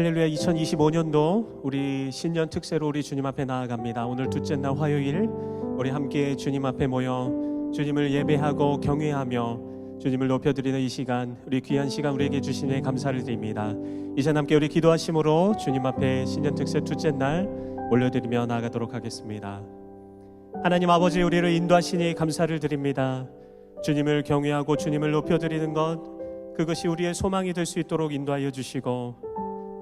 할렐루야. 2025년도 우리 신년 특세로 우리 주님 앞에 나아갑니다. 오늘 둘째 날 화요일 우리 함께 주님 앞에 모여 주님을 예배하고 경외하며 주님을 높여드리는 이 시간, 우리 귀한 시간 우리에게 주시니 감사를 드립니다. 이제 함께 우리 기도하심으로 주님 앞에 신년 특세 둘째 날 올려드리며 나아가도록 하겠습니다. 하나님 아버지, 우리를 인도하시니 감사를 드립니다. 주님을 경외하고 주님을 높여드리는 것, 그것이 우리의 소망이 될 수 있도록 인도하여 주시고,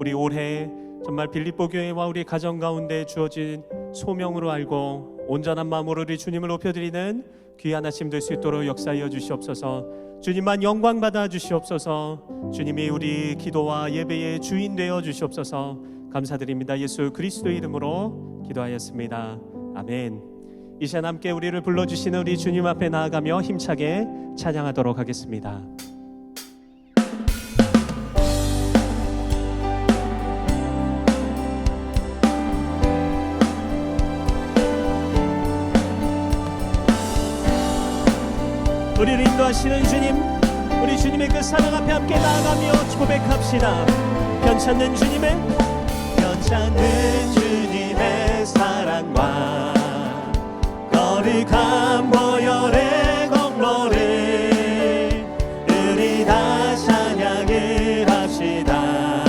우리 올해 정말 빌립보 교회와 우리 가정 가운데 주어진 소명으로 알고 온전한 마음으로 우리 주님을 높여드리는 귀한 아침 될 수 있도록 역사하여 주시옵소서. 주님만 영광 받아 주시옵소서. 주님이 우리 기도와 예배의 주인 되어 주시옵소서. 감사드립니다. 예수 그리스도의 이름으로 기도하였습니다. 아멘. 이 시간 함께 우리를 불러주시는 우리 주님 앞에 나아가며 힘차게 찬양하도록 하겠습니다. 우리를 인도하시는 주님, 우리 주님의 그 사랑 앞에 함께 나아가며 고백합시다. 변찮는 주님의 사랑과 거룩한 보혈의 공로를 우리 다 찬양을 합시다.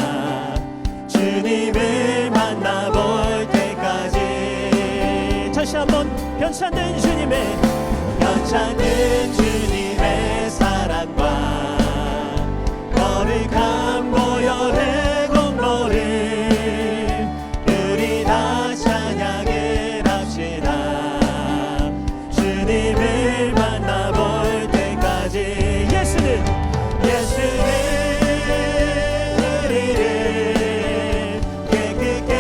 주님을 만나볼 때까지. 다시 한번 변찮는 주님의 주님의 사랑과 거룩한 보혈의 공로를 우리 다 찬양을 합시다. 주님을 만나볼 때까지. 예수는 우리를 깨끗게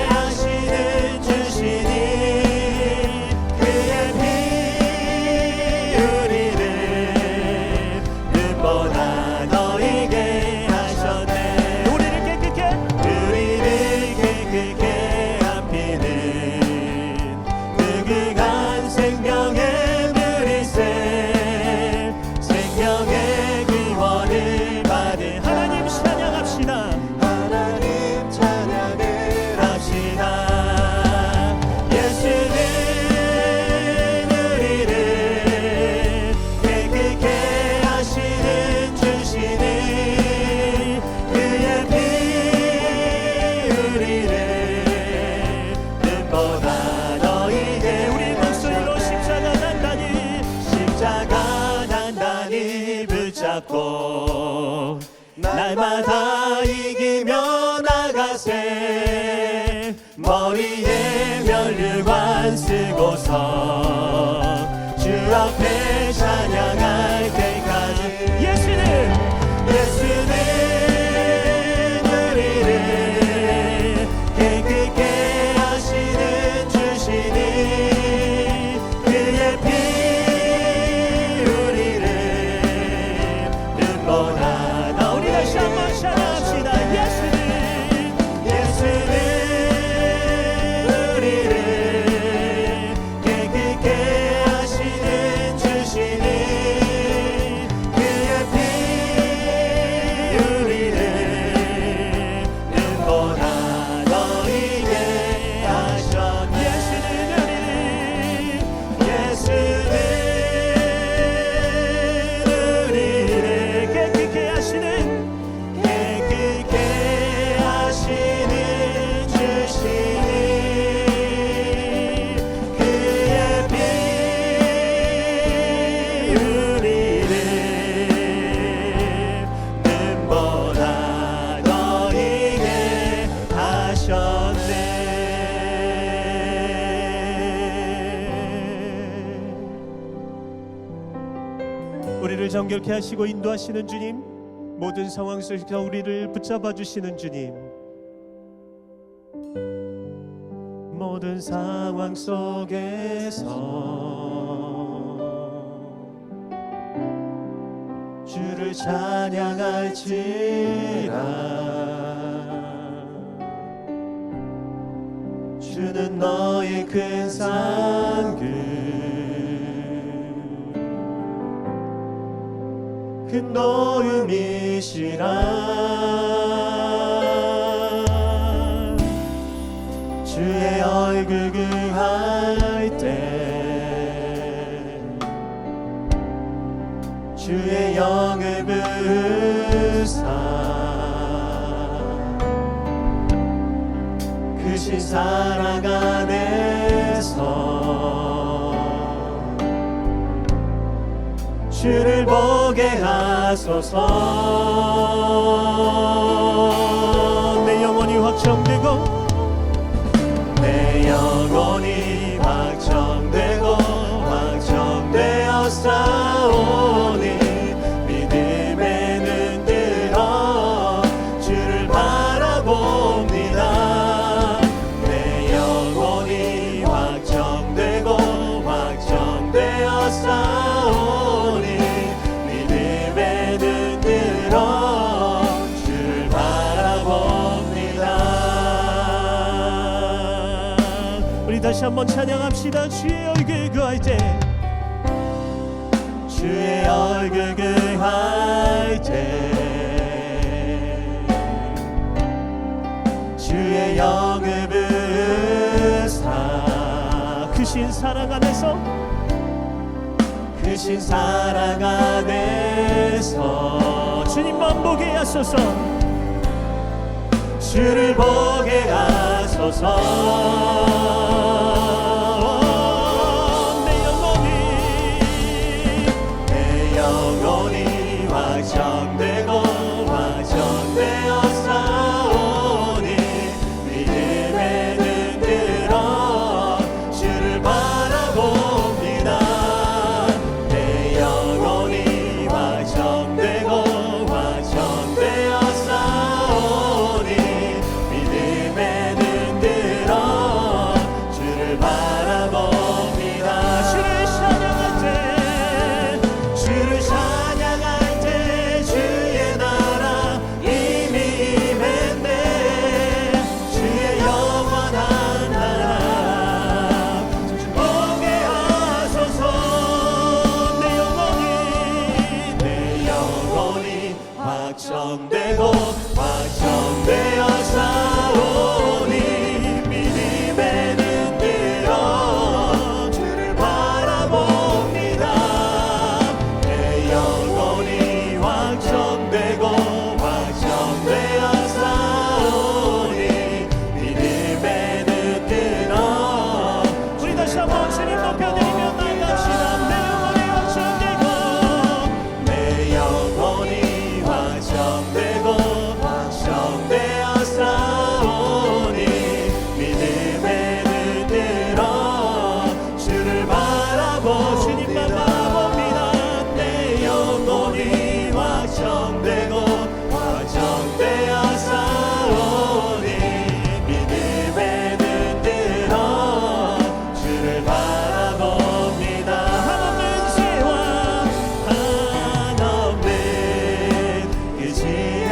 하시는 주시니 그의 피 날마다 이기며 나가세. 머리에 면류관 쓰고서 주 앞에 찬양할 때까지. 예수는 우리를 깨끗게 하시는 주시니 그의 피 우리를 눈보다. 다시 한번 찬양합시다. 예수는 우리를 깨끗게 하시는 주시니 그의 피 우리를 눈보다 더 이게 하셨네. 예수는 우리를 깨끗게 하시는 우리를 정결케 하시고 인도하시는 주님, 모든 상황 속에서 우리를 붙잡아 주시는 주님, 모든 상황 속에서 주를 찬양할지라. 주는 너의 큰 상급, 큰 도움이시라. 주의 얼굴 그할 때 주의 영을 부으사 크신 사랑 안에서 주를 보게 하소서. 내 영혼이 확정되고 내 영혼이 확정되고 확정되어 싸우니 믿음에 눈 들어 주를 바라봅니다. 내 영혼이 확정되고 확정되어 싸우니 믿음에 눈 들어 주를 바라봅니다. 우리 다시 한번 찬양합시다. 주의 얼굴 그할 때 주의 얼굴 그할 때 주의 영을 부으사 크신 사랑 안에서 크신 사랑 안에서 주님만 보게 하소서. 주를 보게 하소서. 내 영혼이 확정되고 확정되어 싸우니 믿음에 눈 들어 주를 바라봅니다. 내 영혼이 확정되고 확정되어 싸우니 믿음에 눈 들어 주를 바라봅니다. 주를 찬양할 때 주를 찬양할 때 주의 나라 이미 임했네. 주의 영원한 나라 주 보게 하소서. 내 영혼이 확정되고 확정되어 싸우니 믿음에 눈 들어 주를 바라봅니다. 내 영혼이 확정되고 확정되어 싸우니 믿음에 눈 들어 우리 다시 한번 주님 높여드리며 나갑시다. 내 영혼이 확정되고 확정되어 싸우니 믿음에 눈 들어 주를 바라보 주님만 바라봅니다. 내 영혼이 확정되고 확정되어 싸우니 믿음에 눈 들어 주를 바라봅니다. 한없는 죄와 한없는 그 지혜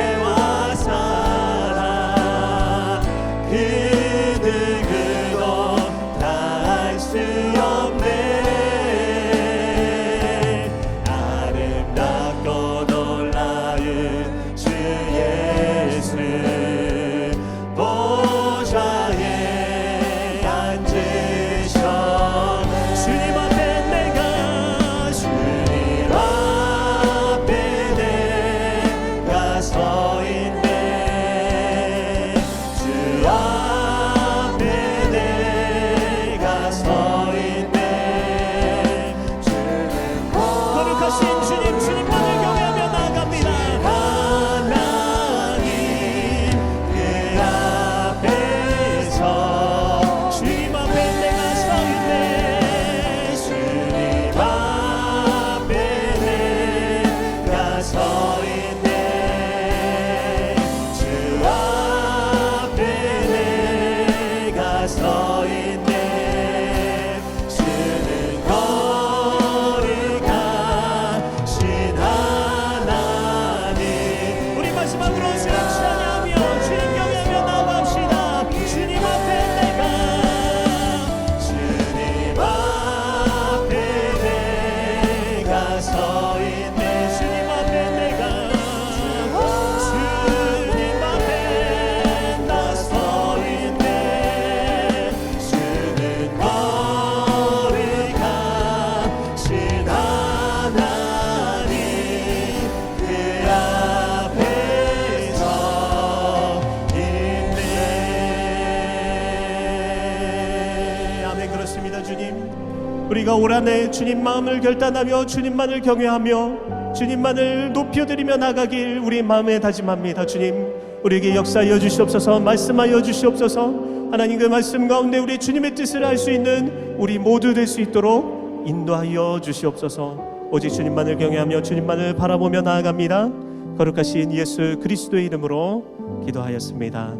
우리가 올 한해 주님 마음을 결단하며 주님만을 경외하며 주님만을 높여드리며 나가길 우리 마음에 다짐합니다. 주님, 우리에게 역사하여 주시옵소서. 말씀하여 주시옵소서. 하나님 그 말씀 가운데 우리 주님의 뜻을 알 수 있는 우리 모두 될 수 있도록 인도하여 주시옵소서. 오직 주님만을 경외하며 주님만을 바라보며 나아갑니다. 거룩하신 예수 그리스도의 이름으로 기도하였습니다.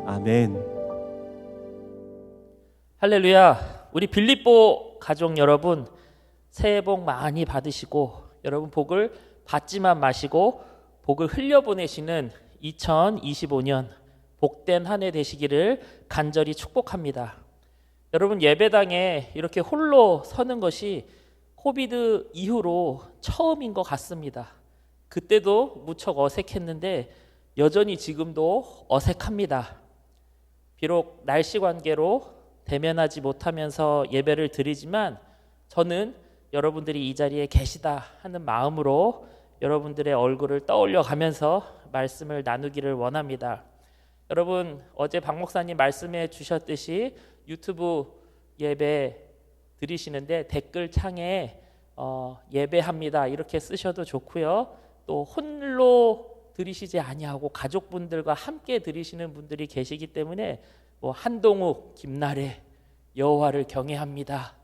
아멘. 할렐루야. 우리 빌립보 가족 여러분, 새해 복 많이 받으시고 여러분 복을 받지만 마시고 복을 흘려보내시는 2025년 복된 한 해 되시기를 간절히 축복합니다. 여러분, 예배당에 이렇게 홀로 서는 것이 코비드 이후로 처음인 것 같습니다. 그때도 무척 어색했는데 여전히 지금도 어색합니다. 비록 날씨 관계로 대면하지 못하면서 예배를 드리지만 저는 여러분들이 이 자리에 계시다 하는 마음으로 여러분들의 얼굴을 떠올려 가면서 말씀을 나누기를 원합니다. 여러분, 어제 박 목사님 말씀해 주셨듯이 유튜브 예배 드리시는데 댓글 창에 예배합니다 이렇게 쓰셔도 좋고요. 또 홀로 드리시지 아니하고 가족분들과 함께 드리시는 분들이 계시기 때문에 한동욱, 김나래 여호와를 경외합니다,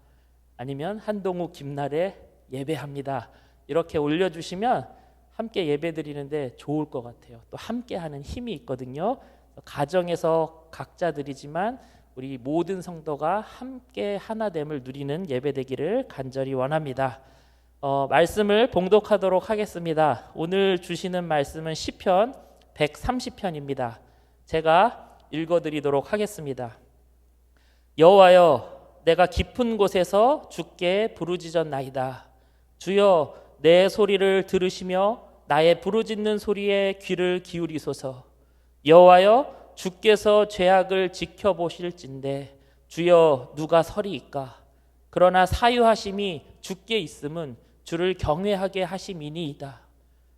아니면 한동욱, 김나래 예배합니다 이렇게 올려주시면 함께 예배드리는데 좋을 것 같아요. 또 함께하는 힘이 있거든요. 가정에서 각자 드리지만 우리 모든 성도가 함께 하나됨을 누리는 예배되기를 간절히 원합니다. 말씀을 봉독하도록 하겠습니다. 오늘 주시는 말씀은 시편 130편입니다. 제가 읽어드리도록 하겠습니다. 여호와여, 내가 깊은 곳에서 주께 부르짖었나이다. 주여, 내 소리를 들으시며 나의 부르짖는 소리에 귀를 기울이소서. 여호와여, 주께서 죄악을 지켜보실진대 주여, 누가 서리이까? 그러나 사유하심이 주께 있음은 주를 경외하게 하심이니이다.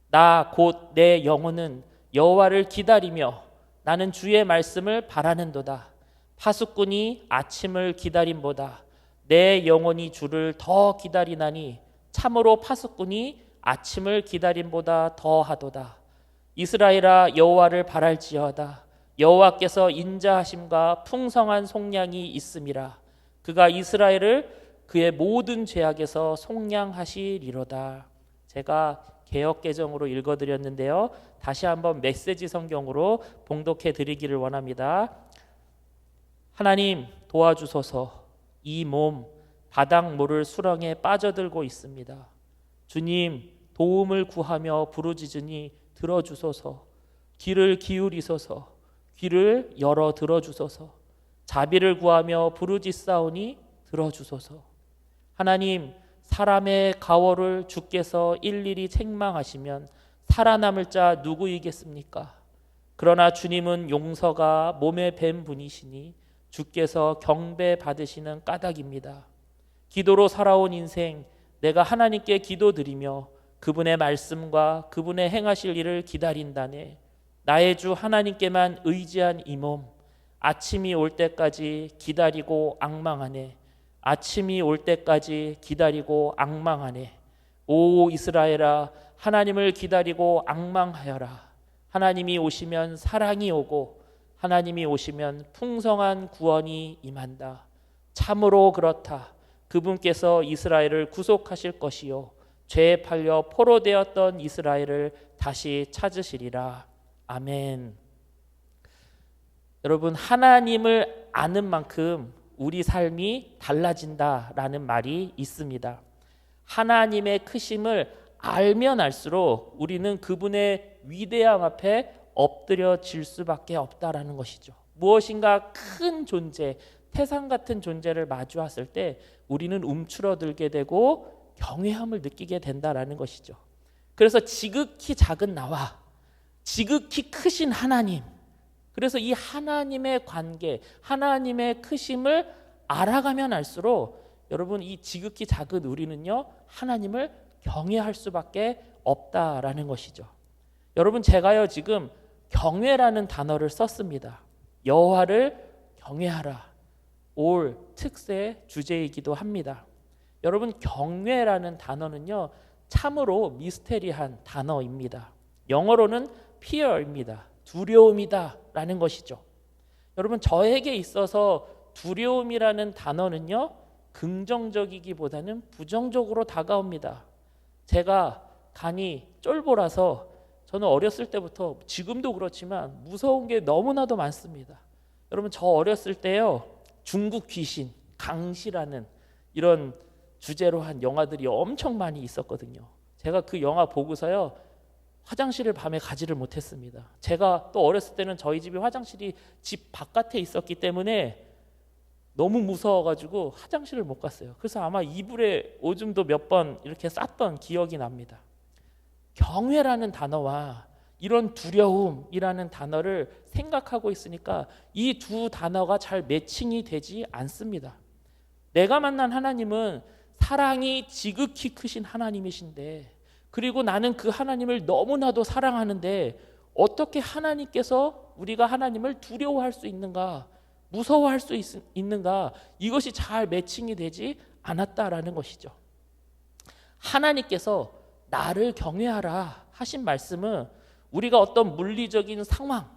나 곧 내 영혼은 여호와를 기다리며 나는 주의 말씀을 바라는도다. 파수꾼이 아침을 기다림보다 내 영혼이 주를 더 기다리나니 참으로 파수꾼이 아침을 기다림보다 더하도다. 이스라엘아, 여호와를 바랄지어다. 여호와께서 인자하심과 풍성한 속량이 있음이라. 그가 이스라엘을 그의 모든 죄악에서 속량하시리로다. 제가 개역개정으로 읽어드렸는데요. 다시 한번 메시지 성경으로 봉독해 드리기를 원합니다. 하나님 도와주소서. 이 몸 바닥 모를 수렁에 빠져들고 있습니다. 주님, 도움을 구하며 부르짖으니 들어주소서. 귀를 기울이소서. 귀를 열어 들어주소서. 자비를 구하며 부르짖사오니 들어주소서. 하나님, 사람의 가워를 주께서 일일이 책망하시면 살아남을 자 누구이겠습니까? 그러나 주님은 용서가 몸에 밴 분이시니 주께서 경배 받으시는 까닭입니다. 기도로 살아온 인생, 내가 하나님께 기도드리며 그분의 말씀과 그분의 행하실 일을 기다린다네. 나의 주 하나님께만 의지한 이 몸, 아침이 올 때까지 기다리고 앙망하네. 아침이 올 때까지 기다리고 앙망하네. 오 이스라엘아, 하나님을 기다리고 앙망하여라. 하나님이 오시면 사랑이 오고 하나님이 오시면 풍성한 구원이 임한다. 참으로 그렇다. 그분께서 이스라엘을 구속하실 것이요 죄에 팔려 포로되었던 이스라엘을 다시 찾으시리라. 아멘. 여러분, 하나님을 아는 만큼 우리 삶이 달라진다라는 말이 있습니다. 하나님의 크심을 알면 알수록 우리는 그분의 위대함 앞에 엎드려질 수밖에 없다라는 것이죠. 무엇인가 큰 존재, 태산 같은 존재를 마주했을 때 우리는 움츠러들게 되고 경외함을 느끼게 된다라는 것이죠. 그래서 지극히 작은 나와 지극히 크신 하나님, 그래서 이 하나님의 관계, 하나님의 크심을 알아가면 알수록 여러분, 이 지극히 작은 우리는요 하나님을 경외할 수밖에 없다라는 것이죠. 여러분, 제가요 지금 경외라는 단어를 썼습니다. 여호와를 경외하라, 올 특세 주제이기도 합니다. 여러분, 경외라는 단어는요, 참으로 미스테리한 단어입니다. 영어로는 fear입니다. 두려움이다 라는 것이죠. 여러분, 저에게 있어서 두려움이라는 단어는요, 긍정적이기보다는 부정적으로 다가옵니다. 제가 간이 쫄보라서 저는 어렸을 때부터, 지금도 그렇지만 무서운 게 너무나도 많습니다. 여러분, 저 어렸을 때요, 중국 귀신, 강시라는 이런 주제로 한 영화들이 엄청 많이 있었거든요. 제가 그 영화 보고서요, 화장실을 밤에 가지를 못했습니다. 제가 또 어렸을 때는 저희 집이 화장실이 집 바깥에 있었기 때문에 너무 무서워가지고 화장실을 못 갔어요. 그래서 아마 이불에 오줌도 몇 번 이렇게 쌌던 기억이 납니다. 경외라는 단어와 이런 두려움이라는 단어를 생각하고 있으니까 이 두 단어가 잘 매칭이 되지 않습니다. 내가 만난 하나님은 사랑이 지극히 크신 하나님이신데, 그리고 나는 그 하나님을 너무나도 사랑하는데 어떻게 하나님께서 우리가 하나님을 두려워할 수 있는가, 무서워할 수 있는가, 이것이 잘 매칭이 되지 않았다라는 것이죠. 하나님께서 나를 경외하라 하신 말씀은 우리가 어떤 물리적인 상황,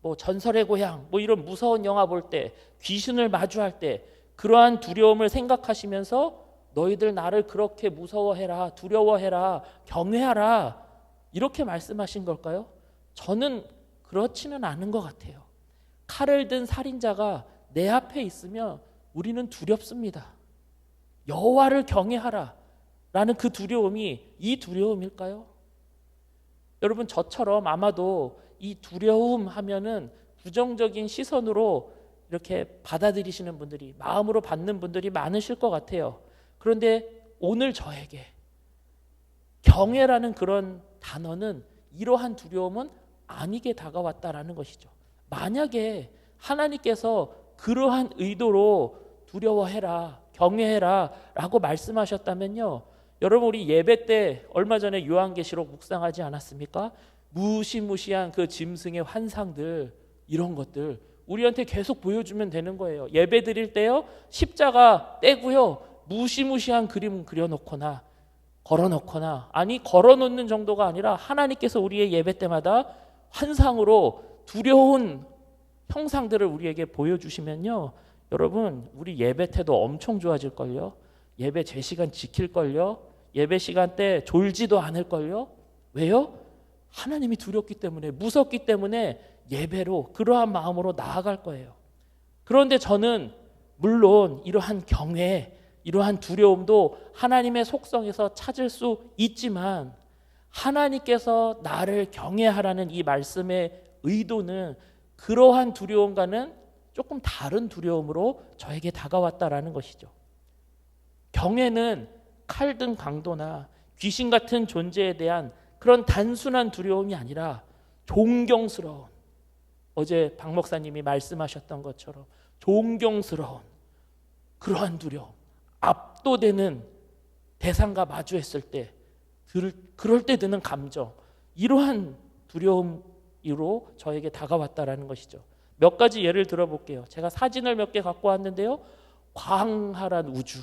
뭐 전설의 고향, 뭐 이런 무서운 영화 볼 때, 귀신을 마주할 때 그러한 두려움을 생각하시면서 너희들 나를 그렇게 무서워해라, 두려워해라, 경외하라, 이렇게 말씀하신 걸까요? 저는 그렇지는 않은 것 같아요. 칼을 든 살인자가 내 앞에 있으면 우리는 두렵습니다. 여호와를 경외하라 라는 그 두려움이 이 두려움일까요? 여러분, 저처럼 아마도 이 두려움 하면은 부정적인 시선으로 이렇게 받아들이시는 분들이, 마음으로 받는 분들이 많으실 것 같아요. 그런데 오늘 저에게 경외라는 그런 단어는 이러한 두려움은 아니게 다가왔다라는 것이죠. 만약에 하나님께서 그러한 의도로 두려워해라, 경외해라 라고 말씀하셨다면요, 여러분, 우리 예배 때 얼마 전에 요한계시록 묵상하지 않았습니까? 무시무시한 그 짐승의 환상들, 이런 것들 우리한테 계속 보여주면 되는 거예요. 예배 드릴 때요, 십자가 떼고요, 무시무시한 그림 그려놓거나 걸어놓거나, 아니 걸어놓는 정도가 아니라 하나님께서 우리의 예배 때마다 환상으로 두려운 형상들을 우리에게 보여주시면요, 여러분, 우리 예배 태도 엄청 좋아질걸요. 예배 제 시간 지킬걸요. 예배 시간 때 졸지도 않을걸요. 왜요? 하나님이 두렵기 때문에, 무섭기 때문에 예배로 그러한 마음으로 나아갈 거예요. 그런데 저는 물론 이러한 경외, 이러한 두려움도 하나님의 속성에서 찾을 수 있지만, 하나님께서 나를 경외하라는 이 말씀의 의도는 그러한 두려움과는 조금 다른 두려움으로 저에게 다가왔다라는 것이죠. 경외는 칼든 강도나 귀신 같은 존재에 대한 그런 단순한 두려움이 아니라 존경스러운, 어제 박 목사님이 말씀하셨던 것처럼 존경스러운 그러한 두려움, 압도되는 대상과 마주했을 때 그럴 때 드는 감정, 이러한 두려움으로 저에게 다가왔다라는 것이죠. 몇 가지 예를 들어볼게요. 제가 사진을 몇 개 갖고 왔는데요, 광활한 우주,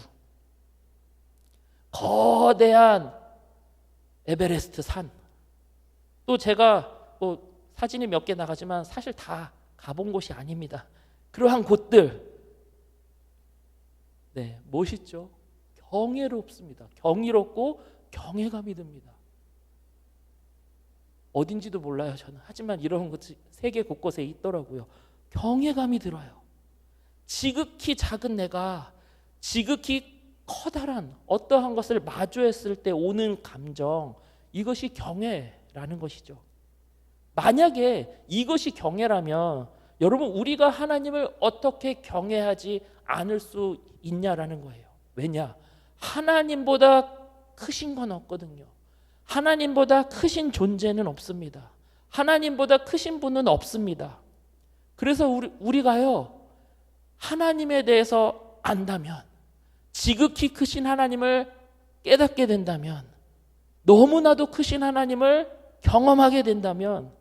거대한 에베레스트 산, 또 제가 뭐 사진이 몇 개 나가지만 사실 다 가본 곳이 아닙니다. 그러한 곳들, 네, 멋있죠? 경이롭습니다. 경이롭고 경외감이 듭니다. 어딘지도 몰라요, 저는. 하지만 이런 것이 세계 곳곳에 있더라고요. 경외감이 들어요. 지극히 작은 내가 지극히 커다란 어떠한 것을 마주했을 때 오는 감정, 이것이 경외라는 것이죠. 만약에 이것이 경외라면 여러분, 우리가 하나님을 어떻게 경외하지 않을 수 있냐라는 거예요. 왜냐? 하나님보다 크신 건 없거든요. 하나님보다 크신 존재는 없습니다. 하나님보다 크신 분은 없습니다. 그래서 우리가요, 하나님에 대해서 안다면, 지극히 크신 하나님을 깨닫게 된다면, 너무나도 크신 하나님을 경험하게 된다면,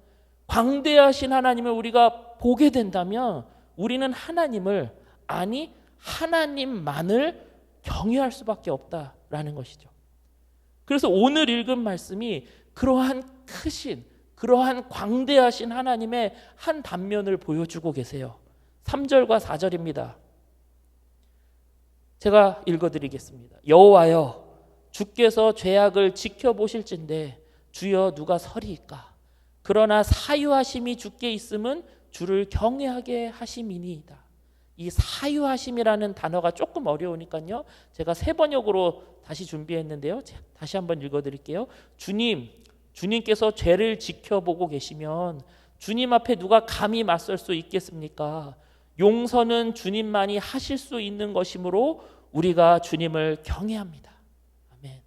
광대하신 하나님을 우리가 보게 된다면, 우리는 하나님을, 아니 하나님만을 경외할 수밖에 없다라는 것이죠. 그래서 오늘 읽은 말씀이 그러한 크신, 그러한 광대하신 하나님의 한 단면을 보여주고 계세요. 3절과 4절입니다. 제가 읽어드리겠습니다. 여호와여, 주께서 죄악을 지켜보실진데 주여 누가 서리이까? 그러나 사유하심이 주께 있음은 주를 경외하게 하심이니이다. 이 사유하심이라는 단어가 조금 어려우니까요, 제가 새 번역으로 다시 준비했는데요, 다시 한번 읽어드릴게요. 주님께서 죄를 지켜보고 계시면 주님 앞에 누가 감히 맞설 수 있겠습니까? 용서는 주님만이 하실 수 있는 것이므로 우리가 주님을 경외합니다. 아멘.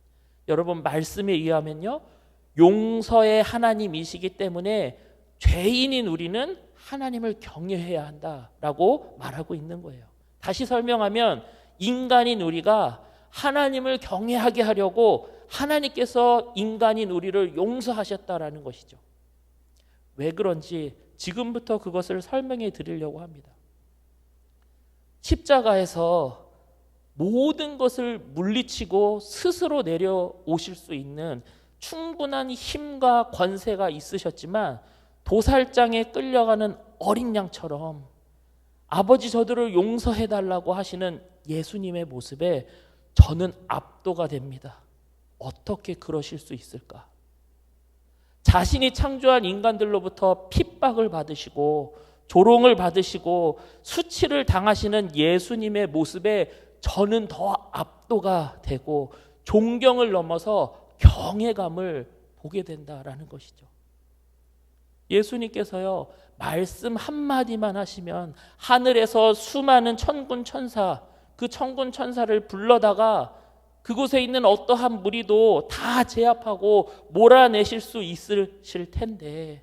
여러분, 말씀에 의하면요, 용서의 하나님이시기 때문에 죄인인 우리는 하나님을 경외해야 한다라고 말하고 있는 거예요. 다시 설명하면 인간인 우리가 하나님을 경외하게 하려고 하나님께서 인간인 우리를 용서하셨다라는 것이죠. 왜 그런지 지금부터 그것을 설명해 드리려고 합니다. 십자가에서 모든 것을 물리치고 스스로 내려오실 수 있는 충분한 힘과 권세가 있으셨지만 도살장에 끌려가는 어린 양처럼 아버지 저들을 용서해달라고 하시는 예수님의 모습에 저는 압도가 됩니다. 어떻게 그러실 수 있을까? 자신이 창조한 인간들로부터 핍박을 받으시고 조롱을 받으시고 수치를 당하시는 예수님의 모습에 저는 더 압도가 되고 존경을 넘어서 경외감을 보게 된다라는 것이죠. 예수님께서요, 말씀 한마디만 하시면 하늘에서 수많은 천군 천사, 그 천군 천사를 불러다가 그곳에 있는 어떠한 무리도 다 제압하고 몰아내실 수 있으실 텐데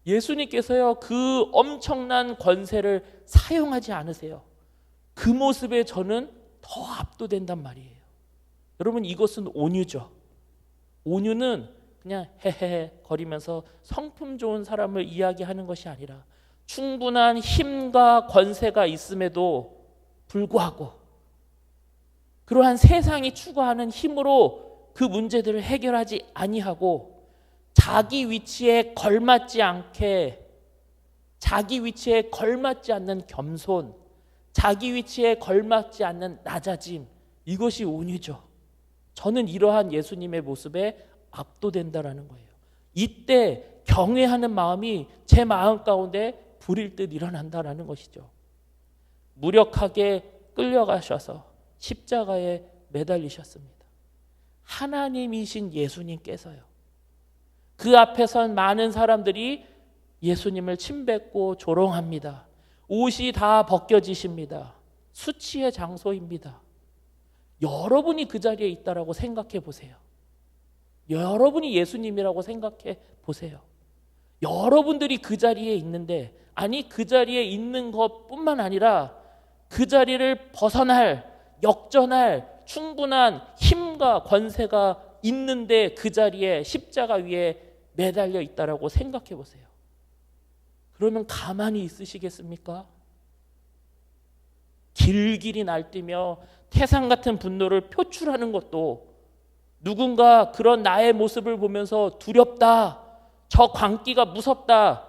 예수님께서요, 그 엄청난 권세를 사용하지 않으세요. 그 모습에 저는 더 압도된단 말이에요. 여러분, 이것은 온유죠. 온유는 그냥 헤헤 거리면서 성품 좋은 사람을 이야기하는 것이 아니라 충분한 힘과 권세가 있음에도 불구하고 그러한 세상이 추구하는 힘으로 그 문제들을 해결하지 아니하고 자기 위치에 걸맞지 않게, 자기 위치에 걸맞지 않는 겸손, 자기 위치에 걸맞지 않는 낮아짐, 이것이 온유죠. 저는 이러한 예수님의 모습에 압도된다라는 거예요. 이때 경외하는 마음이 제 마음 가운데 불일 듯 일어난다라는 것이죠. 무력하게 끌려가셔서 십자가에 매달리셨습니다. 하나님이신 예수님께서요, 그 앞에 선 많은 사람들이 예수님을 침뱉고 조롱합니다. 옷이 다 벗겨지십니다. 수치의 장소입니다. 여러분이 그 자리에 있다라고 생각해 보세요. 여러분이 예수님이라고 생각해 보세요. 여러분들이 그 자리에 있는데, 아니 그 자리에 있는 것뿐만 아니라 그 자리를 벗어날, 역전할 충분한 힘과 권세가 있는데 그 자리에 십자가 위에 매달려 있다라고 생각해 보세요. 그러면 가만히 있으시겠습니까? 길길이 날뛰며 태산 같은 분노를 표출하는 것도 누군가 그런 나의 모습을 보면서 두렵다, 저 광기가 무섭다,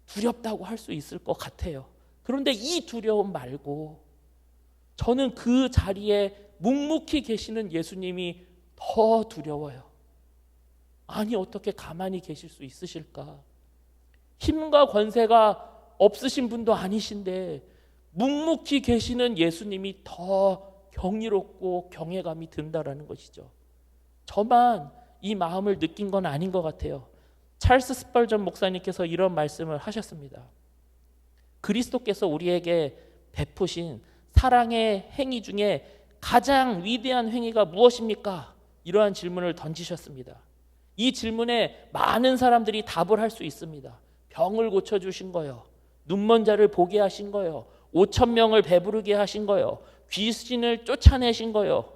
두렵다고 할 수 있을 것 같아요. 그런데 이 두려움 말고 저는 그 자리에 묵묵히 계시는 예수님이 더 두려워요. 아니 어떻게 가만히 계실 수 있으실까? 힘과 권세가 없으신 분도 아니신데 묵묵히 계시는 예수님이 더 경이롭고 경외감이 든다라는 것이죠. 저만 이 마음을 느낀 건 아닌 것 같아요. 찰스 스펄전 목사님께서 이런 말씀을 하셨습니다. 그리스도께서 우리에게 베푸신 사랑의 행위 중에 가장 위대한 행위가 무엇입니까? 이러한 질문을 던지셨습니다. 이 질문에 많은 사람들이 답을 할 수 있습니다. 병을 고쳐주신 거요, 눈먼 자를 보게 하신 거요, 5,000명을 배부르게 하신 거요, 귀신을 쫓아내신 거요.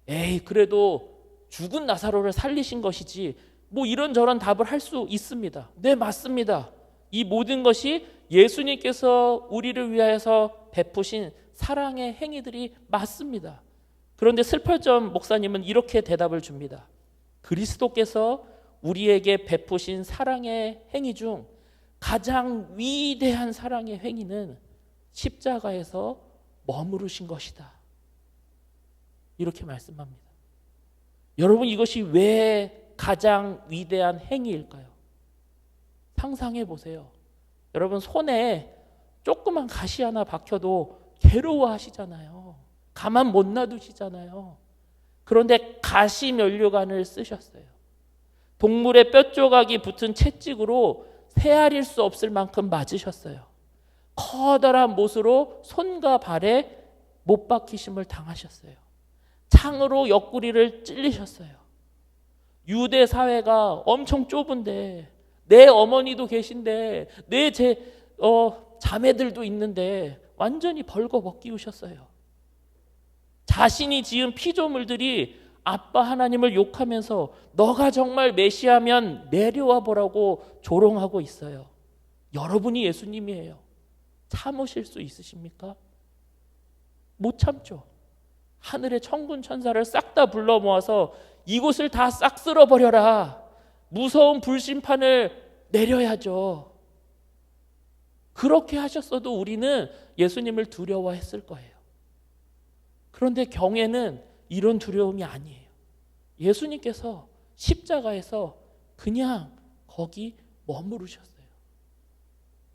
에이 그래도 죽은 나사로를 살리신 것이지, 뭐 이런저런 답을 할 수 있습니다. 네, 맞습니다. 이 모든 것이 예수님께서 우리를 위하여서 베푸신 사랑의 행위들이 맞습니다. 그런데 슬플 점 목사님은 이렇게 대답을 줍니다. 그리스도께서 우리에게 베푸신 사랑의 행위 중 가장 위대한 사랑의 행위는 십자가에서 머무르신 것이다. 이렇게 말씀합니다. 여러분, 이것이 왜 가장 위대한 행위일까요? 상상해 보세요. 여러분, 손에 조그만 가시 하나 박혀도 괴로워하시잖아요. 가만 못 놔두시잖아요. 그런데 가시 면류관을 쓰셨어요. 동물의 뼈 조각이 붙은 채찍으로 헤아릴 수 없을 만큼 맞으셨어요. 커다란 못으로 손과 발에 못 박히심을 당하셨어요. 창으로 옆구리를 찔리셨어요. 유대 사회가 엄청 좁은데, 내 어머니도 계신데, 내 자매들도 있는데 완전히 벌거벗기우셨어요. 자신이 지은 피조물들이 아빠 하나님을 욕하면서 너가 정말 메시아면 내려와 보라고 조롱하고 있어요. 여러분이 예수님이에요. 참으실 수 있으십니까? 못 참죠. 하늘의 천군 천사를 싹 다 불러 모아서 이곳을 다 싹 쓸어버려라. 무서운 불심판을 내려야죠. 그렇게 하셨어도 우리는 예수님을 두려워했을 거예요. 그런데 경외는 이런 두려움이 아니에요. 예수님께서 십자가에서 그냥 거기 머무르셨어요.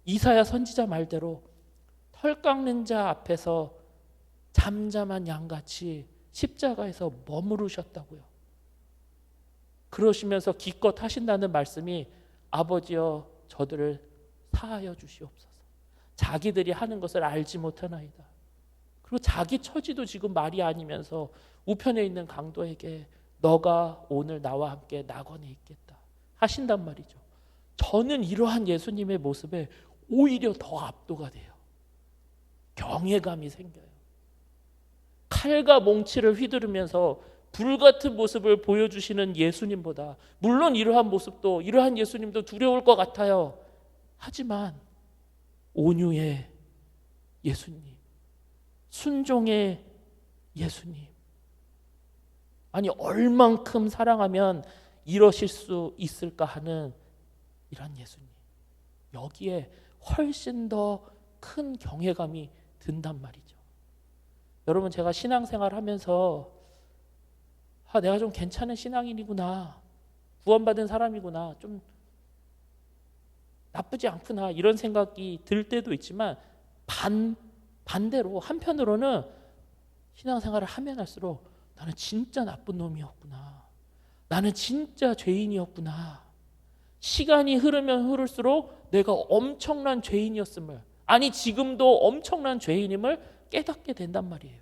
이사야 선지자 말대로 털 깎는 자 앞에서 잠잠한 양같이 십자가에서 머무르셨다고요. 그러시면서 기껏 하신다는 말씀이 아버지여 저들을 사하여 주시옵소서. 자기들이 하는 것을 알지 못하나이다. 그리고 자기 처지도 지금 말이 아니면서 우편에 있는 강도에게 너가 오늘 나와 함께 낙원에 있겠다 하신단 말이죠. 저는 이러한 예수님의 모습에 오히려 더 압도가 돼요. 경외감이 생겨요. 칼과 몽치를 휘두르면서 불같은 모습을 보여주시는 예수님보다, 물론 이러한 모습도, 이러한 예수님도 두려울 것 같아요. 하지만 온유의 예수님, 순종의 예수님, 아니 얼만큼 사랑하면 이러실 수 있을까 하는 이런 예수님, 여기에 훨씬 더 큰 경외감이 든단 말이죠. 여러분, 제가 신앙생활 하면서 내가 좀 괜찮은 신앙인이구나, 구원받은 사람이구나, 좀 나쁘지 않구나 이런 생각이 들 때도 있지만, 반대로 한편으로는 신앙생활을 하면 할수록 나는 진짜 나쁜 놈이었구나, 나는 진짜 죄인이었구나, 시간이 흐르면 흐를수록 내가 엄청난 죄인이었음을, 아니 지금도 엄청난 죄인임을 깨닫게 된단 말이에요.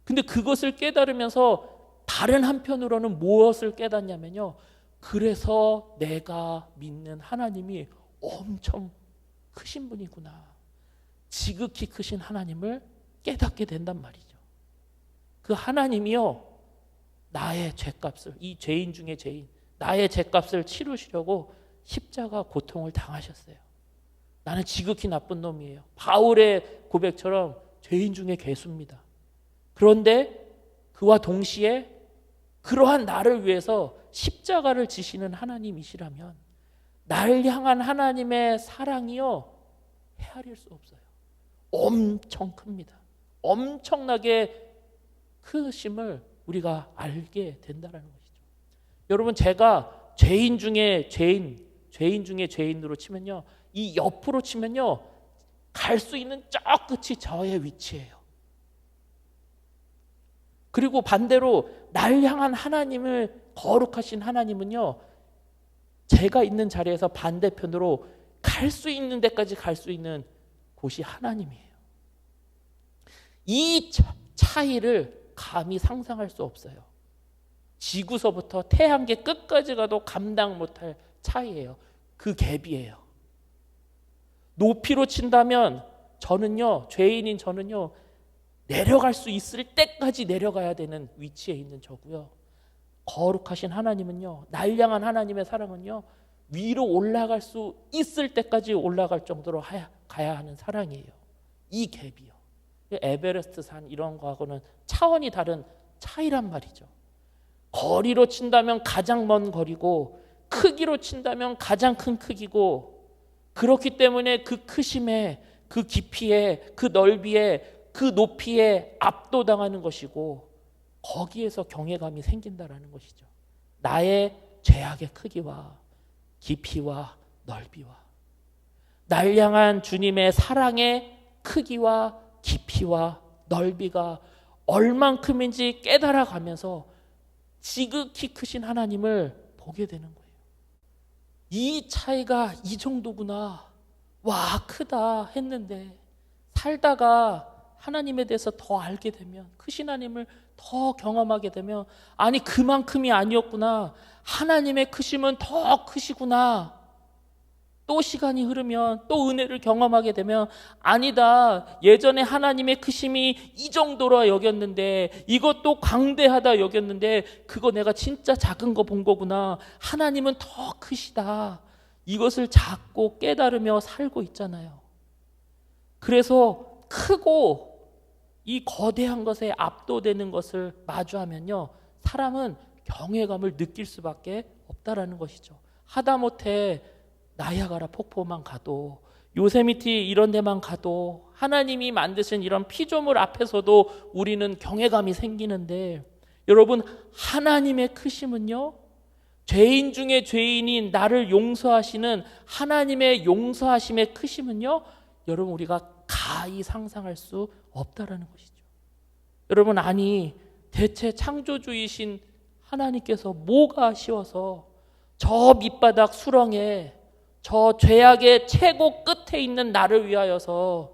근데 그것을 깨달으면서 다른 한편으로는 무엇을 깨닫냐면요, 그래서 내가 믿는 하나님이 엄청 크신 분이구나, 지극히 크신 하나님을 깨닫게 된단 말이죠. 그 하나님이요, 나의 죄값을, 이 죄인 중에 죄인, 나의 죄값을 치르시려고 십자가 고통을 당하셨어요. 나는 지극히 나쁜 놈이에요. 바울의 고백처럼 죄인 중에 괴수입니다. 그런데 그와 동시에 그러한 나를 위해서 십자가를 지시는 하나님이시라면 나를 향한 하나님의 사랑이요, 헤아릴 수 없어요. 엄청 큽니다. 엄청나게 크심을 우리가 알게 된다는 것이죠. 여러분, 제가 죄인 중에 죄인으로 치면요, 이 옆으로 치면요, 갈 수 있는 저 끝이 저의 위치예요. 그리고 반대로 날 향한 하나님을, 거룩하신 하나님은요, 제가 있는 자리에서 반대편으로 갈 수 있는 데까지 갈 수 있는 곳이 하나님이에요. 이 차이를 감히 상상할 수 없어요. 지구서부터 태양계 끝까지 가도 감당 못할 차이예요. 그 갭이에요. 높이로 친다면 저는요, 죄인인 저는요, 내려갈 수 있을 때까지 내려가야 되는 위치에 있는 저고요. 거룩하신 하나님은요, 날 향한 하나님의 사랑은요, 위로 올라갈 수 있을 때까지 올라갈 정도로 가야 하는 사랑이에요. 이 갭이요. 에베레스트 산 이런 거하고는 차원이 다른 차이란 말이죠. 거리로 친다면 가장 먼 거리고 크기로 친다면 가장 큰 크기고, 그렇기 때문에 그 크심에, 그 깊이에, 그 넓이에, 그 높이에 압도당하는 것이고, 거기에서 경외감이 생긴다라는 것이죠. 나의 죄악의 크기와 깊이와 넓이와 날 향한 주님의 사랑의 크기와 깊이와 넓이가 얼만큼인지 깨달아가면서 지극히 크신 하나님을 보게 되는 거예요. 이 차이가 이 정도구나, 와 크다 했는데 살다가 하나님에 대해서 더 알게 되면, 크신 하나님을 더 경험하게 되면, 아니 그만큼이 아니었구나, 하나님의 크심은 더 크시구나. 또 시간이 흐르면 또 은혜를 경험하게 되면, 아니다, 예전에 하나님의 크심이 이 정도로 여겼는데, 이것도 광대하다 여겼는데 그거 내가 진짜 작은 거 본 거구나, 하나님은 더 크시다, 이것을 자꾸 깨달으며 살고 있잖아요. 그래서 크고 이 거대한 것에 압도되는 것을 마주하면요, 사람은 경외감을 느낄 수밖에 없다라는 것이죠. 하다못해 나야가라 폭포만 가도, 요세미티 이런 데만 가도 하나님이 만드신 이런 피조물 앞에서도 우리는 경외감이 생기는데, 여러분 하나님의 크심은요, 죄인 중에 죄인인 나를 용서하시는 하나님의 용서하심의 크심은요, 여러분 우리가 가히 상상할 수 없다라는 것이죠. 여러분, 아니 대체 창조주이신 하나님께서 뭐가 아쉬워서 저 밑바닥 수렁에, 저 죄악의 최고 끝에 있는 나를 위하여서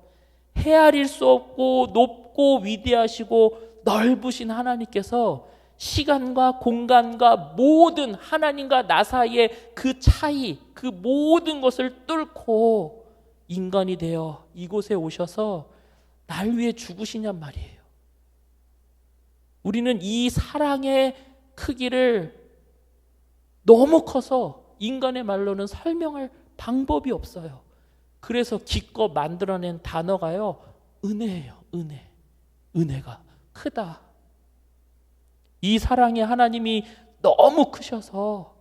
헤아릴 수 없고 높고 위대하시고 넓으신 하나님께서 시간과 공간과 모든 하나님과 나 사이의 그 차이, 그 모든 것을 뚫고 인간이 되어 이곳에 오셔서 날 위해 죽으시냔 말이에요. 우리는 이 사랑의 크기를 너무 커서 인간의 말로는 설명할 방법이 없어요. 그래서 기껏 만들어낸 단어가요, 은혜예요. 은혜. 은혜가 크다. 이 사랑의 하나님이 너무 크셔서,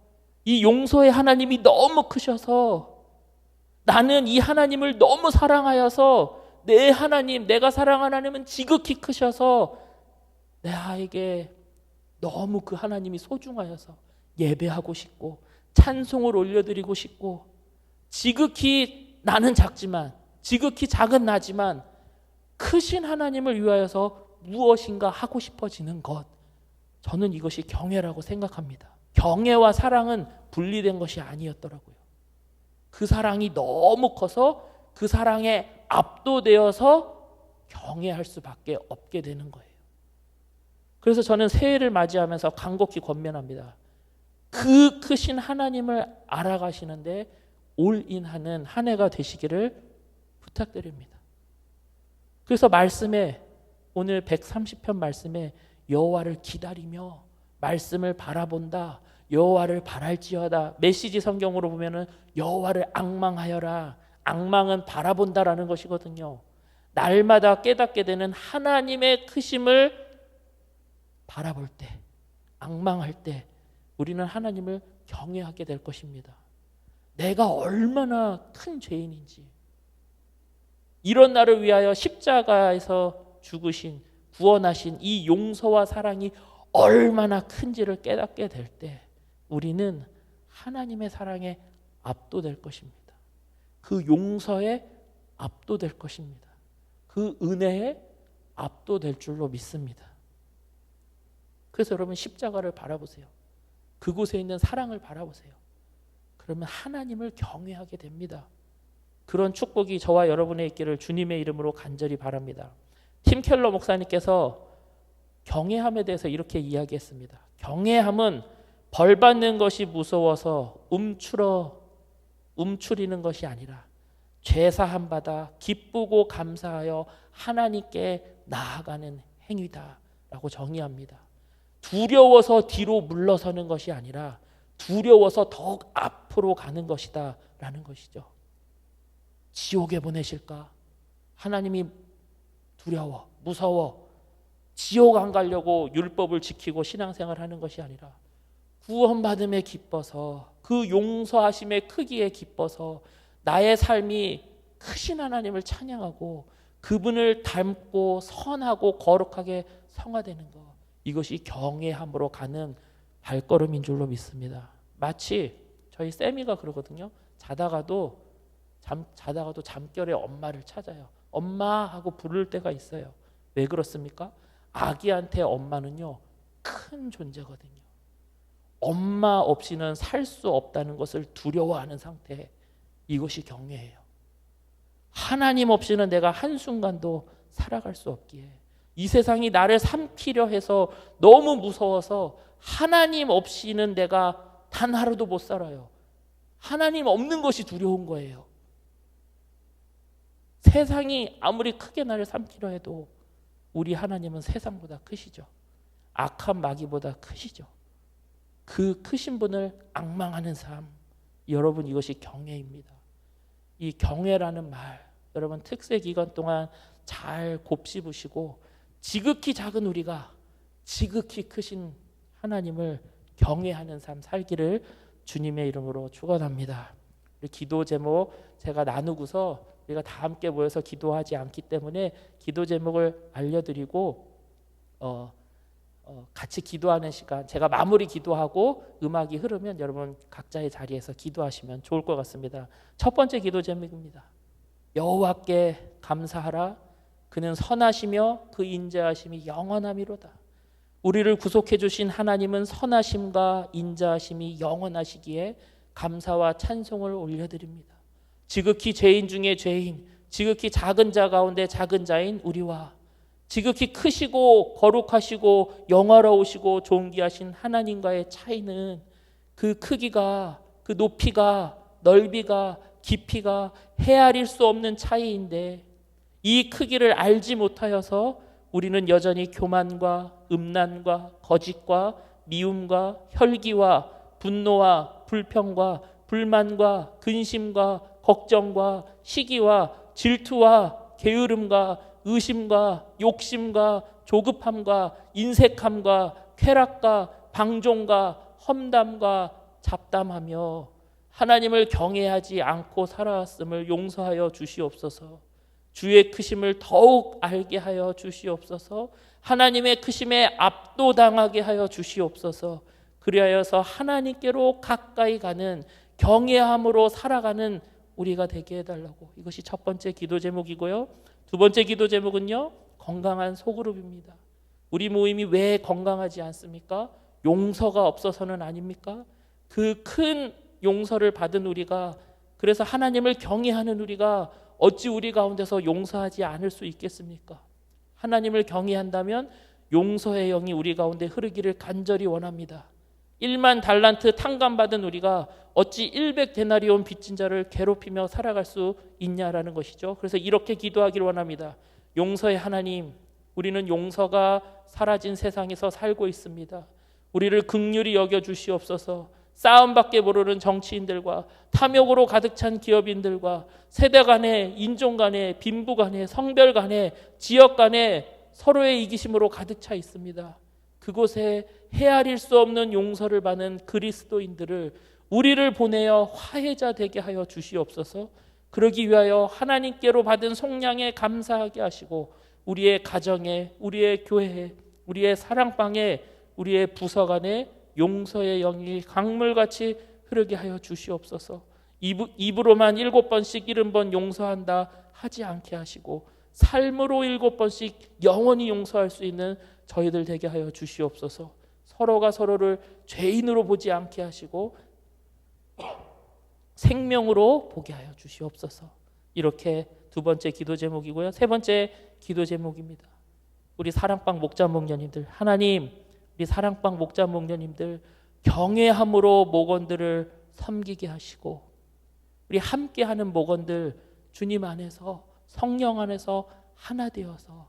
이 용서의 하나님이 너무 크셔서, 나는 이 하나님을 너무 사랑하여서, 내 하나님, 내가 사랑하는 하나님은 지극히 크셔서 나에게 너무 그 하나님이 소중하여서 예배하고 싶고 찬송을 올려드리고 싶고, 지극히 나는 작지만, 지극히 작은 나지만 크신 하나님을 위하여서 무엇인가 하고 싶어지는 것, 저는 이것이 경외라고 생각합니다. 경외와 사랑은 분리된 것이 아니었더라고요. 그 사랑이 너무 커서 그 사랑에 압도되어서 경외할 수밖에 없게 되는 거예요. 그래서 저는 새해를 맞이하면서 간곡히 권면합니다. 그 크신 하나님을 알아가시는데 올인하는 한 해가 되시기를 부탁드립니다. 그래서 말씀에, 오늘 130편 말씀에 여호와를 기다리며 말씀을 바라본다, 여호와를 바랄지어다, 메시지 성경으로 보면은 여호와를 앙망하여라, 앙망은 바라본다라는 것이거든요. 날마다 깨닫게 되는 하나님의 크심을 바라볼 때, 앙망할 때 우리는 하나님을 경외하게 될 것입니다. 내가 얼마나 큰 죄인인지, 이런 나를 위하여 십자가에서 죽으신, 구원하신 이 용서와 사랑이 얼마나 큰지를 깨닫게 될 때 우리는 하나님의 사랑에 압도될 것입니다. 그 용서에 압도될 것입니다. 그 은혜에 압도될 줄로 믿습니다. 그래서 여러분 십자가를 바라보세요. 그곳에 있는 사랑을 바라보세요. 그러면 하나님을 경외하게 됩니다. 그런 축복이 저와 여러분의 있기를 주님의 이름으로 간절히 바랍니다. 팀 켈러 목사님께서 경외함에 대해서 이렇게 이야기했습니다. 경외함은 벌 받는 것이 무서워서 움츠리는 것이 아니라 죄사함 받아 기쁘고 감사하여 하나님께 나아가는 행위다라고 정의합니다. 두려워서 뒤로 물러서는 것이 아니라 두려워서 더욱 앞으로 가는 것이다라는 것이죠. 지옥에 보내실까? 하나님이 두려워, 무서워, 지옥 안 가려고 율법을 지키고 신앙생활하는 것이 아니라 구원받음에 기뻐서 그 용서하심의 크기에 기뻐서 나의 삶이 크신 하나님을 찬양하고 그분을 닮고 선하고 거룩하게 성화되는 것, 이것이 경외함으로 가는 발걸음인 줄로 믿습니다. 마치 저희 쌤이가 그러거든요. 자다가도 잠결에 엄마를 찾아요. 엄마 하고 부를 때가 있어요. 왜 그렇습니까? 아기한테 엄마는요, 큰 존재거든요. 엄마 없이는 살 수 없다는 것을 두려워하는 상태, 이것이 경외예요. 하나님 없이는 내가 한순간도 살아갈 수 없기에, 이 세상이 나를 삼키려 해서 너무 무서워서 하나님 없이는 내가 단 하루도 못 살아요. 하나님 없는 것이 두려운 거예요. 세상이 아무리 크게 나를 삼키려 해도 우리 하나님은 세상보다 크시죠. 악한 마귀보다 크시죠. 그 크신 분을 앙망하는 삶, 여러분, 이것이 경외입니다. 이 경외라는 말, 여러분 특세 기간 동안 잘 곱씹으시고 지극히 작은 우리가 지극히 크신 하나님을 경외하는 삶 살기를 주님의 이름으로 축원합니다. 우리 기도 제목 제가 나누고서 우리가 다 함께 모여서 기도하지 않기 때문에 기도 제목을 알려드리고 같이 기도하는 시간, 제가 마무리 기도하고 음악이 흐르면 여러분 각자의 자리에서 기도하시면 좋을 것 같습니다. 첫 번째 기도 제목입니다. 여호와께 감사하라. 그는 선하시며 그 인자하심이 영원함이로다. 우리를 구속해 주신 하나님은 선하심과 인자하심이 영원하시기에 감사와 찬송을 올려드립니다. 지극히 죄인 중에 죄인, 지극히 작은 자 가운데 작은 자인 우리와 지극히 크시고 거룩하시고 영화로우시고 존귀하신 하나님과의 차이는 그 크기가, 그 높이가, 넓이가, 깊이가 헤아릴 수 없는 차이인데, 이 크기를 알지 못하여서 우리는 여전히 교만과 음란과 거짓과 미움과 혈기와 분노와 불평과 불만과 근심과 걱정과 시기와 질투와 게으름과 의심과 욕심과 조급함과 인색함과 쾌락과 방종과 험담과 잡담하며 하나님을 경외하지 않고 살아왔음을 용서하여 주시옵소서. 주의 크심을 더욱 알게 하여 주시옵소서. 하나님의 크심에 압도당하게 하여 주시옵소서. 그리하여서 하나님께로 가까이 가는 경외함으로 살아가는 우리가 되게 해달라고. 이것이 첫 번째 기도 제목이고요. 두 번째 기도 제목은요, 건강한 소그룹입니다. 우리 모임이 왜 건강하지 않습니까? 용서가 없어서는 아닙니까? 그 큰 용서를 받은 우리가, 그래서 하나님을 경외하는 우리가 어찌 우리 가운데서 용서하지 않을 수 있겠습니까? 하나님을 경외한다면 용서의 영이 우리 가운데 흐르기를 간절히 원합니다. 1만 달란트 탕감받은 우리가 어찌 100데나리온 빚진 자를 괴롭히며 살아갈 수 있냐라는 것이죠. 그래서 이렇게 기도하기를 원합니다. 용서의 하나님, 우리는 용서가 사라진 세상에서 살고 있습니다. 우리를 긍휼히 여겨 주시옵소서. 싸움밖에 모르는 정치인들과 탐욕으로 가득 찬 기업인들과 세대 간에, 인종 간에, 빈부 간에, 성별 간에, 지역 간에 서로의 이기심으로 가득 차 있습니다. 그곳에 헤아릴 수 없는 용서를 받는 그리스도인들을, 우리를 보내어 화해자 되게 하여 주시옵소서. 그러기 위하여 하나님께로 받은 속량에 감사하게 하시고 우리의 가정에, 우리의 교회에, 우리의 사랑방에, 우리의 부서간에 용서의 영이 강물같이 흐르게 하여 주시옵소서. 입으로만 7번씩 70번 용서한다 하지 않게 하시고 삶으로 7번씩 영원히 용서할 수 있는 저희들 되게 하여 주시옵소서. 서로가 서로를 죄인으로 보지 않게 하시고 생명으로 보게 하여 주시옵소서. 이렇게 두 번째 기도 제목이고요. 세 번째 기도 제목입니다. 우리 사랑방 목자 목녀님들, 하나님, 우리 사랑방 목자 목녀님들 경외함으로 목원들을 섬기게 하시고, 우리 함께하는 목원들 주님 안에서, 성령 안에서 하나 되어서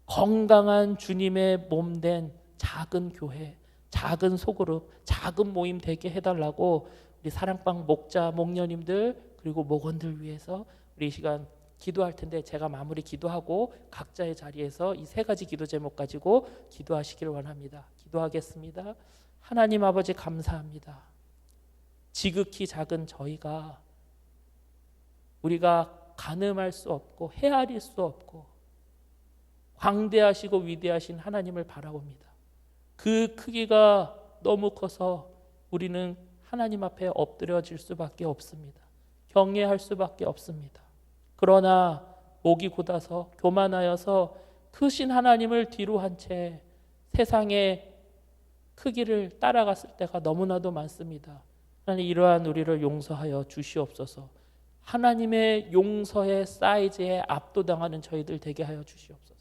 건강한 주님의 몸된 작은 교회, 작은 소그룹, 작은 모임 되게 해달라고 우리 사랑방 목자 목녀님들 그리고 목원들 위해서 우리 이 시간 기도할 텐데 제가 마무리 기도하고 각자의 자리에서 이 세 가지 기도 제목 가지고 기도하시기를 원합니다. 기도하겠습니다. 하나님 아버지 감사합니다. 지극히 작은 저희가 우리가 가늠할 수 없고 헤아릴 수 없고 광대하시고 위대하신 하나님을 바라봅니다. 그 크기가 너무 커서 우리는 하나님 앞에 엎드려질 수밖에 없습니다. 경외할 수밖에 없습니다. 그러나 목이 곧아서 교만하여서 크신 하나님을 뒤로 한 채 세상의 크기를 따라갔을 때가 너무나도 많습니다. 하나님 이러한 우리를 용서하여 주시옵소서. 하나님의 용서의 사이즈에 압도당하는 저희들 되게 하여 주시옵소서.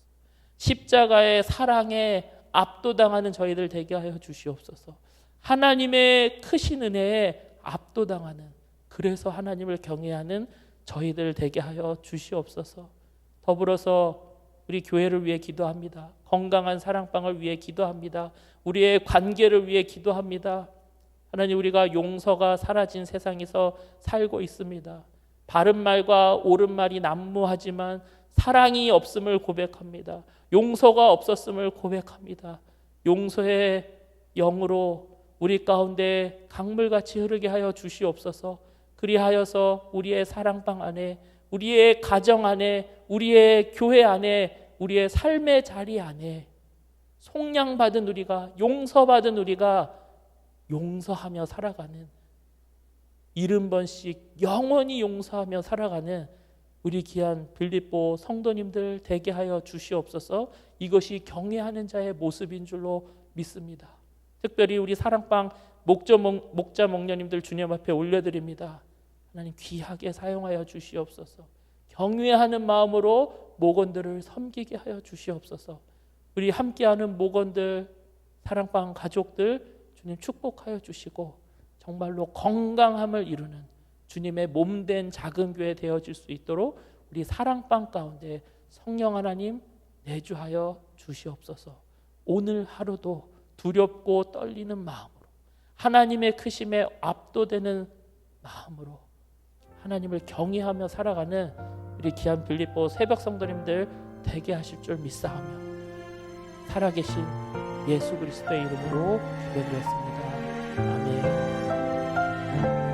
십자가의 사랑에 압도당하는 저희들 되게 하여 주시옵소서. 하나님의 크신 은혜에 압도당하는, 그래서 하나님을 경외하는 저희들 되게 하여 주시옵소서. 더불어서 우리 교회를 위해 기도합니다. 건강한 사랑방을 위해 기도합니다. 우리의 관계를 위해 기도합니다. 하나님, 우리가 용서가 사라진 세상에서 살고 있습니다. 바른 말과 옳은 말이 난무하지만 사랑이 없음을 고백합니다. 용서가 없었음을 고백합니다. 용서의 영으로 우리 가운데 강물같이 흐르게 하여 주시옵소서. 그리하여서 우리의 사랑방 안에, 우리의 가정 안에, 우리의 교회 안에, 우리의 삶의 자리 안에 속량받은 우리가, 용서받은 우리가 용서하며 살아가는, 70번씩 영원히 용서하며 살아가는 우리 귀한 빌립보 성도님들 되게 하여 주시옵소서. 이것이 경외하는 자의 모습인 줄로 믿습니다. 특별히 우리 사랑방 목자 목녀님들 주님 앞에 올려드립니다. 하나님 귀하게 사용하여 주시옵소서. 경외하는 마음으로 목원들을 섬기게 하여 주시옵소서. 우리 함께하는 목원들, 사랑방 가족들 주님 축복하여 주시고 정말로 건강함을 이루는 주님의 몸된 작은 교회 되어질 수 있도록 우리 사랑방 가운데 성령 하나님 내주하여 주시옵소서. 오늘 하루도 두렵고 떨리는 마음으로, 하나님의 크심에 압도되는 마음으로 하나님을 경외하며 살아가는 우리 귀한 빌립보 새벽 성도님들 되게 하실 줄 믿사오며 살아계신 예수 그리스도의 이름으로 기도드렸습니다. 아멘.